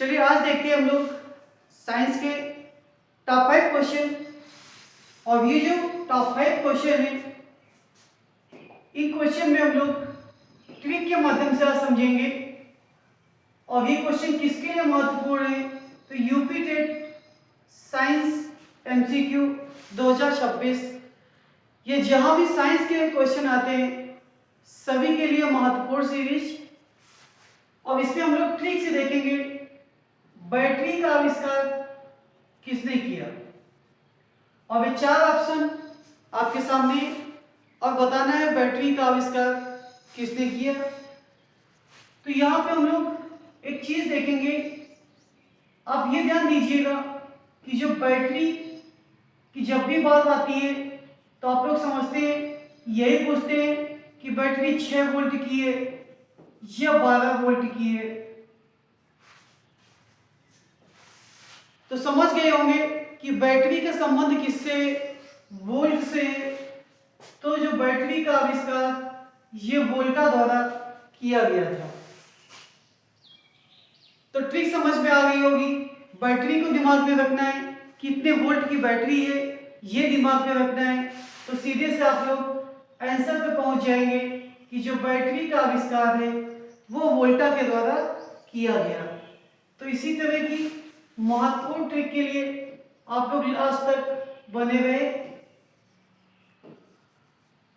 चलिए आज देखते हैं हम लोग साइंस के टॉप 5 क्वेश्चन। और ये जो टॉप 5 क्वेश्चन है, इन क्वेश्चन में हम लोग ट्रिक के माध्यम से आज समझेंगे। और ये क्वेश्चन किसके लिए महत्वपूर्ण है, तो यूपी टेट साइंस एमसीक्यू 2026, ये जहां भी साइंस के क्वेश्चन आते हैं सभी के लिए महत्वपूर्ण सीरीज। और इसमें हम लोग ट्रिक से देखेंगे बैटरी का आविष्कार किसने किया। और ये 4 ऑप्शन आपके सामने और बताना है बैटरी का आविष्कार किसने किया। तो यहाँ पे हम लोग एक चीज देखेंगे, आप ये ध्यान दीजिएगा कि जो बैटरी की जब भी बात आती है तो आप लोग समझते हैं, यही पूछते हैं कि बैटरी 6 वोल्ट की है या 12 वोल्ट की है। तो समझ गए होंगे कि बैटरी का संबंध किससे, वोल्ट से। तो जो बैटरी का आविष्कार ये वोल्टा द्वारा किया गया था। तो ट्रिक समझ में आ गई होगी। बैटरी को दिमाग में रखना है, कितने वोल्ट की बैटरी है ये दिमाग में रखना है, तो सीधे से आप लोग आंसर पे पहुंच जाएंगे कि जो बैटरी का आविष्कार है वो वोल्टा के द्वारा किया गया। तो इसी तरह की महत्वपूर्ण ट्रिक के लिए आप लोग लास्ट तक बने रहे।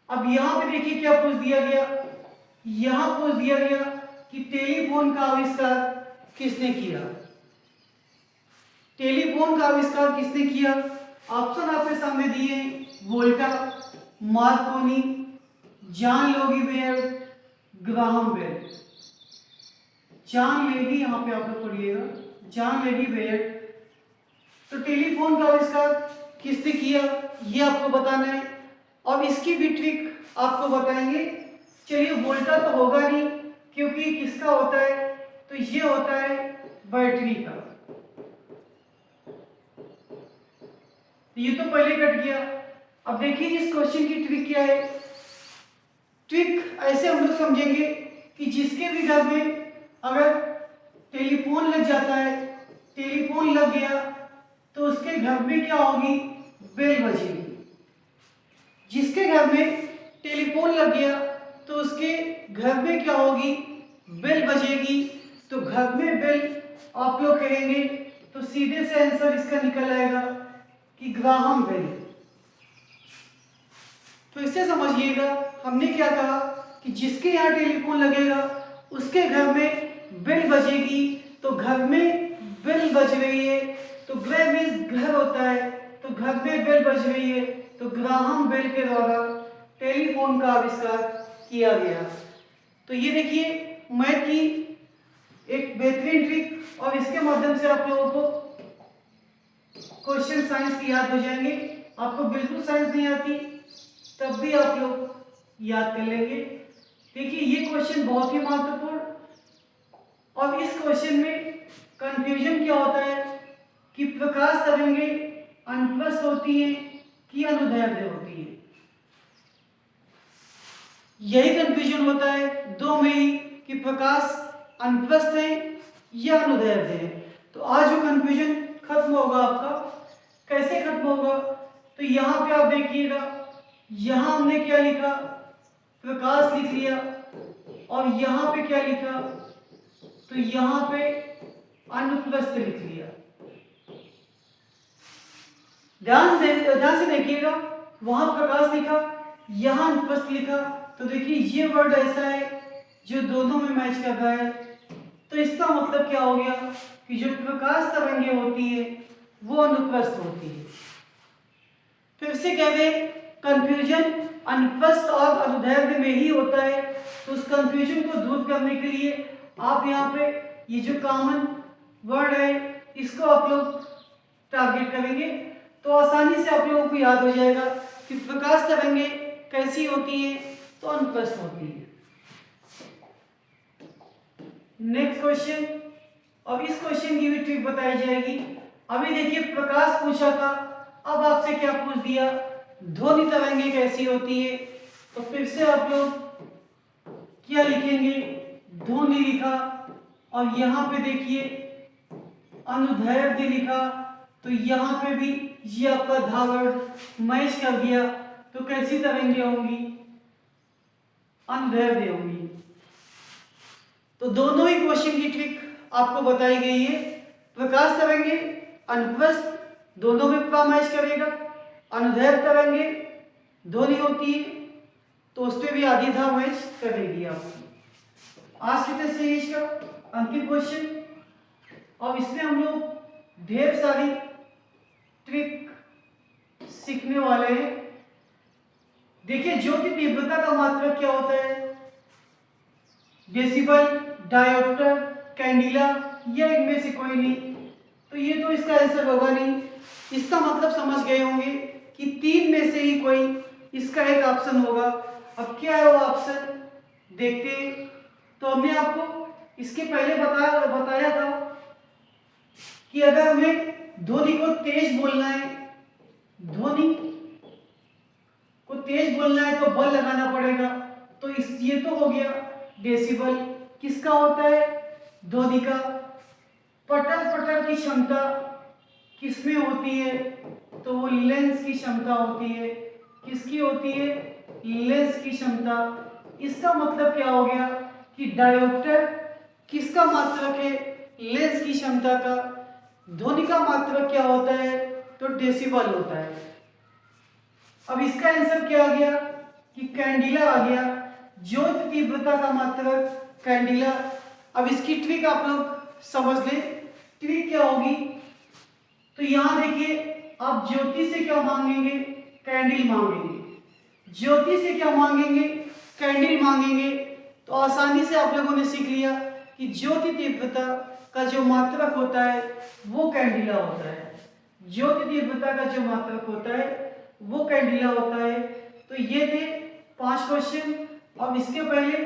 अब यहां पे देखिए क्या पूछ दिया गया, यहां पूछ दिया गया कि टेलीफोन का आविष्कार किसने किया। टेलीफोन का आविष्कार किसने किया, ऑप्शन आपके सामने दिए, Volta, Marconi, John Logie Baird, Graham Bell. John Logie, यहां पे आप लोग पढ़िएगा, जॉन लेगी बेयर। तो टेलीफोन का आविष्कार किसने किया ये आपको बताना है। और इसकी भी ट्रिक आपको बताएंगे। चलिए वोल्टा तो होगा नहीं, क्योंकि किसका होता है, तो ये होता है बैटरी का। ये तो पहले कट गया। अब देखिए इस क्वेश्चन की ट्रिक क्या है। ट्रिक ऐसे हम लोग समझेंगे कि जिसके भी घर में अगर टेलीफोन लग जाता है, टेलीफोन लग गया तो उसके घर में क्या होगी, बेल बजेगी। जिसके घर में टेलीफोन लग गया तो उसके घर में क्या होगी, बेल बजेगी। तो घर में बेल आप लोग कहेंगे तो सीधे से आंसर इसका निकल आएगा कि ग्राहम बेल। तो इसे समझिएगा, हमने क्या कहा कि जिसके यहाँ टेलीफोन लगेगा उसके घर में बेल बजेगी। तो घर में बेल बज रही है तो ग्रह मीन्स घर होता है, तो घर में बेल बज रही है तो ग्राहम बेल के द्वारा टेलीफोन का आविष्कार किया गया। तो ये देखिए मैथ की एक बेहतरीन ट्रिक, और इसके माध्यम से आप लोगों को क्वेश्चन साइंस की याद हो जाएंगे। आपको बिल्कुल साइंस नहीं आती तब भी आप लोग याद कर लेंगे। देखिए ये क्वेश्चन बहुत ही महत्वपूर्ण, और इस क्वेश्चन में कंफ्यूजन क्या होता है कि प्रकाश तरंगे अनुप्रस्थ होती हैं कि अनुदैर्ध्य होती है। यही कंफ्यूजन होता है दो में ही कि प्रकाश अनुप्रस्थ है या अनुदैर्ध्य है। तो आज जो कंफ्यूजन खत्म होगा आपका, कैसे खत्म होगा, तो यहाँ पे आप देखिएगा, यहाँ हमने क्या लिखा, प्रकाश लिख लिया, और यहाँ पे क्या लिखा, तो यहाँ पे अनुप्रस्थ लिख लिया। ध्यान से देखिएगा, वहां प्रकाश लिखा, यहाँ अनुप्रस्थ लिखा। तो देखिए ये वर्ड ऐसा है जो दोनों में मैच कर रहा है। तो इसका मतलब क्या हो गया कि जो प्रकाश तरंगे होती है वो अनुप्रस्थ होती है। फिर से कह रहे कंफ्यूजन अनुप्रस्थ और अनुदैर्ध्य में ही होता है। तो उस कंफ्यूजन को दूर करने के लिए आप यहाँ पे ये जो कॉमन वर्ड है इसको आप लोग टारगेट करेंगे, तो आसानी से आप लोगों को याद हो जाएगा कि प्रकाश तरंगे कैसी होती है, तो अनुप्रस्थ होती है। नेक्स्ट क्वेश्चन, और इस क्वेश्चन की भी ट्रिक बताई जाएगी। अभी देखिए प्रकाश पूछा था, अब आपसे क्या पूछ दिया, ध्वनि तरंगे कैसी होती है। तो फिर से आप लोग क्या लिखेंगे, ध्वनि लिखा, और यहाँ पे देखिए अनुदैर्ध्य लिखा तो यहाँ पे भी ये आपका धा वर्ड मैच कर गया, तो कैसी तरंगे होंगी, अनुदैर्ध्य होंगी। तो दोनों ही क्वेश्चन की ट्रिक आपको बताई गई है। प्रकाश तरंगे अनुप्रस्थ दोनों में का मैच करेगा, अनुदैर्ध्य तरंगे ध्वनि होती है तो उस पर भी आधी धा मैच करेगी आपकी। आज के टेस्ट सीरीज का अंतिम क्वेश्चन, और इसमें हम लोग ढेर सारी ट्रिक सीखने वाले हैं। देखिए ज्योति तीव्रता का मात्रक क्या होता है, डेसिबल, डायोप्टर, कैंडिला, या इनमें से कोई नहीं, तो ये तो इसका आंसर होगा नहीं। इसका मतलब समझ गए होंगे कि तीन में से ही कोई इसका एक ऑप्शन होगा। अब क्या है वो ऑप्शन देखते हैं। तो हमने आपको इसके पहले बताया था कि अगर हमें ध्वनि को तेज बोलना है, ध्वनि को तेज बोलना है तो बल लगाना पड़ेगा। तो ये तो हो गया डेसिबल। किसका होता है, ध्वनि का। पटर पटर की क्षमता किसमें होती है, तो वो लेंस की क्षमता होती है। किसकी होती है, लेंस की क्षमता। इसका मतलब क्या हो गया कि डायोप्टर किसका मात्रक है, लेंस की क्षमता का। ध्वनि का मात्रक क्या होता है, तो डेसिबल होता है। अब इसका आंसर क्या आ गया कि कैंडिला आ गया। ज्योति तीव्रता का मात्रक कैंडिला। अब इसकी ट्रिक आप लोग समझ लें, ट्रिक क्या होगी। तो यहां देखिए, आप ज्योति से क्या मांगेंगे, कैंडल मांगेंगे। ज्योति से क्या मांगेंगे, कैंडल मांगेंगे। तो आसानी से आप लोगों ने सीख लिया कि ज्योति तीव्रता का जो मात्रक होता है वो कैंडिला होता है। ज्योति तीव्रता का जो मात्रक होता है वो कैंडिला होता है। तो ये थे 5 क्वेश्चन। अब इसके पहले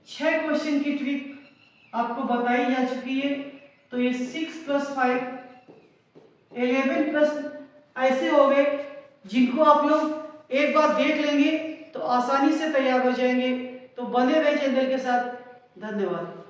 6 क्वेश्चन की ट्रिक आपको बताई जा चुकी है। तो ये 6 + 5 11 प्रश्न ऐसे हो गए जिनको आप लोग एक बार देख लेंगे तो आसानी से तैयार हो जाएंगे। तो बने रहे चैनल के साथ। धन्यवाद।